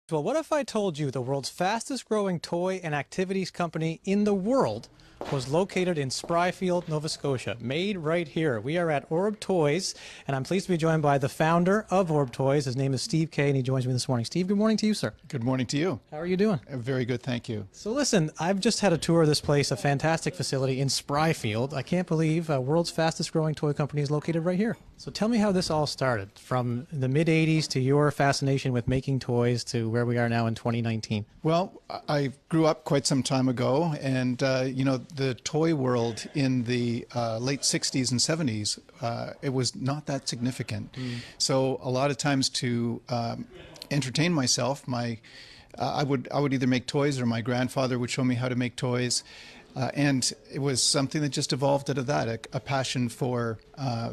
Well, what if I told you the world's fastest growing toy and activities company in the world was located in Spryfield, Nova Scotia, made right here. We are at Orb Toys, and I'm pleased to be joined by the founder of Orb Toys. His name is Steve Kay, and he joins me this morning. Steve, good morning to you, sir. Good morning to you. How are you doing? Very good, thank you. So listen, I've just had a tour of this place, a fantastic facility in Spryfield. I can't believe world's fastest growing toy company is located right here. So tell me how this all started, from the mid-'80s to your fascination with making toys to where we are now in 2019. Well, I grew up quite some time ago, and the toy world in the late 60s and 70s, it was not that significant. So a lot of times to entertain myself, I would either make toys, or my grandfather would show me how to make toys. And it was something that just evolved out of that, a passion for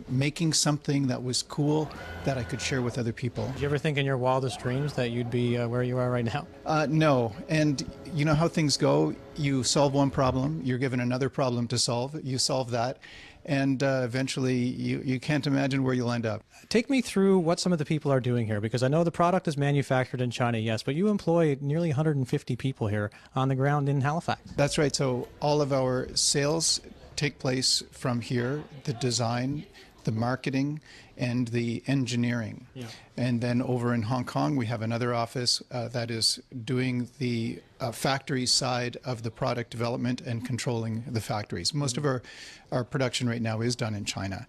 making something that was cool that I could share with other people. Did you ever think in your wildest dreams that you'd be where you are right now? No. And you know how things go. You solve one problem, you're given another problem to solve. You solve that, and eventually you can't imagine where you'll end up. Take me through what some of the people are doing here, because I know the product is manufactured in China, yes, but you employ nearly 150 people here on the ground in Halifax. That's right. So all of our sales take place from here, the design, the marketing, and the engineering. Yeah. And then over in Hong Kong, we have another office that is doing the factory side of the product development and controlling the factories. Most of our production right now is done in China.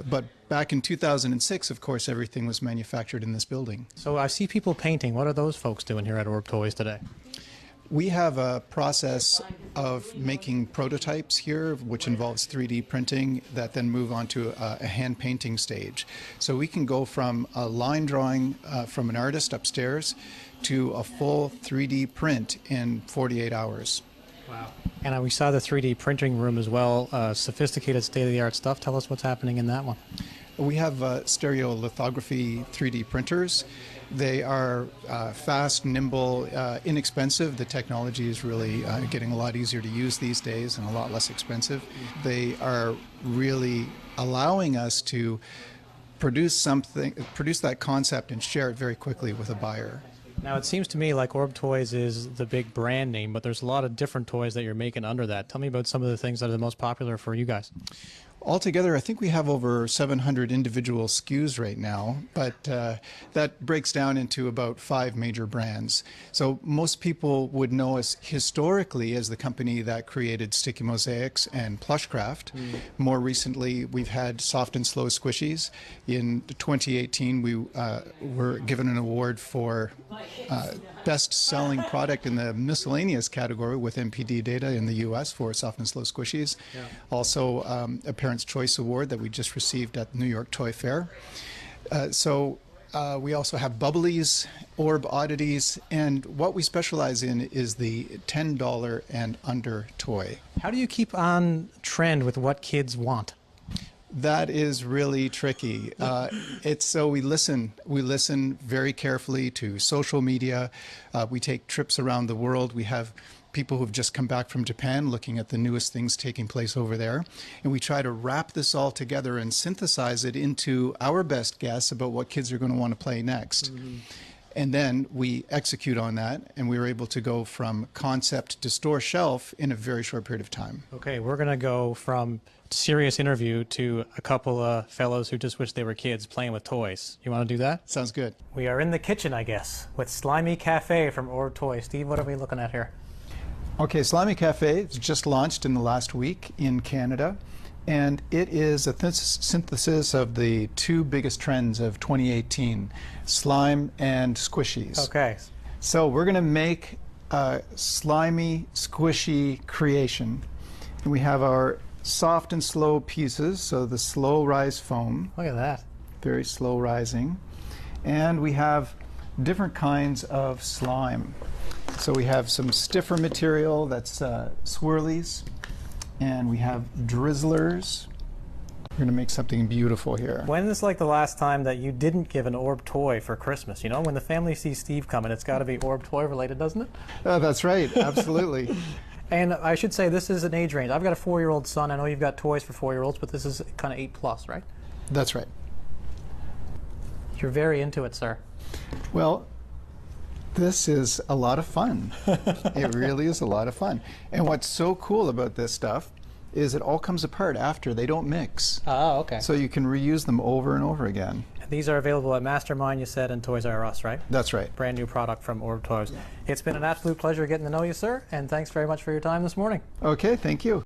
But back in 2006, of course, everything was manufactured in this building. So I see people painting. What are those folks doing here at Orb Toys today? We have a process of making prototypes here, which involves 3D printing that then move on to a hand painting stage. So we can go from a line drawing from an artist upstairs to a full 3D print in 48 hours. Wow. And we saw the 3D printing room as well, sophisticated state-of-the-art stuff. Tell us what's happening in that one. We have stereolithography 3D printers. They are fast, nimble, inexpensive. The technology is really getting a lot easier to use these days and a lot less expensive. They are really allowing us to produce that concept and share it very quickly with a buyer. Now, it seems to me like Orb Toys is the big brand name, but there's a lot of different toys that you're making under that. Tell me about some of the things that are the most popular for you guys. Altogether, I think we have over 700 individual SKUs right now, but that breaks down into about 5 major brands. So most people would know us historically as the company that created Sticky Mosaics and Plushcraft. More recently, we've had Soft and Slow Squishies. In 2018, we were given an award for best-selling product in the miscellaneous category with NPD data in the U.S. for Soft and Slow Squishies. Yeah. Also, a Parents' Choice Award that we just received at the New York Toy Fair. We also have Bubblies, Orb Oddities, and what we specialize in is the $10 and under toy. How do you keep on trend with what kids want? That is really tricky. We listen very carefully to social media. We take trips around the world. We have people who've just come back from Japan looking at the newest things taking place over there. And we try to wrap this all together and synthesize it into our best guess about what kids are going to want to play next. And then we execute on that, and we were able to go from concept to store shelf in a very short period of time. Okay, we're going to go from serious interview to a couple of fellows who just wish they were kids playing with toys. You want to do that? Sounds good. We are in the kitchen, I guess, with Slimy Cafe from Orb Toys. Steve, what are we looking at here? Okay, Slimy Cafe is just launched in the last week in Canada, and it is a synthesis of the 2 biggest trends of 2018, slime and squishies. Okay. So we're going to make a slimy, squishy creation. And we have our soft and slow pieces, so the slow rise foam. Look at that. Very slow rising. And we have different kinds of slime. So we have some stiffer material that's swirlies, and we have drizzlers. We're going to make something beautiful here. When is like the last time that you didn't give an Orb toy for Christmas? You know, when the family sees Steve coming, it's got to be Orb toy related, doesn't it? That's right, absolutely. And I should say this is an age range. I've got a 4-year-old son. I know you've got toys for 4-year-olds, but this is kind of 8+, right? That's right. You're very into it, sir. Well, This is a lot of fun. It really is a lot of fun. And what's so cool about this stuff is it all comes apart after. They don't mix. Oh, okay. So you can reuse them over and over again. These are available at Mastermind, you said, and Toys R Us, right? That's right. Brand new product from Orb Toys. It's been an absolute pleasure getting to know you, sir, and thanks very much for your time this morning. Okay, thank you.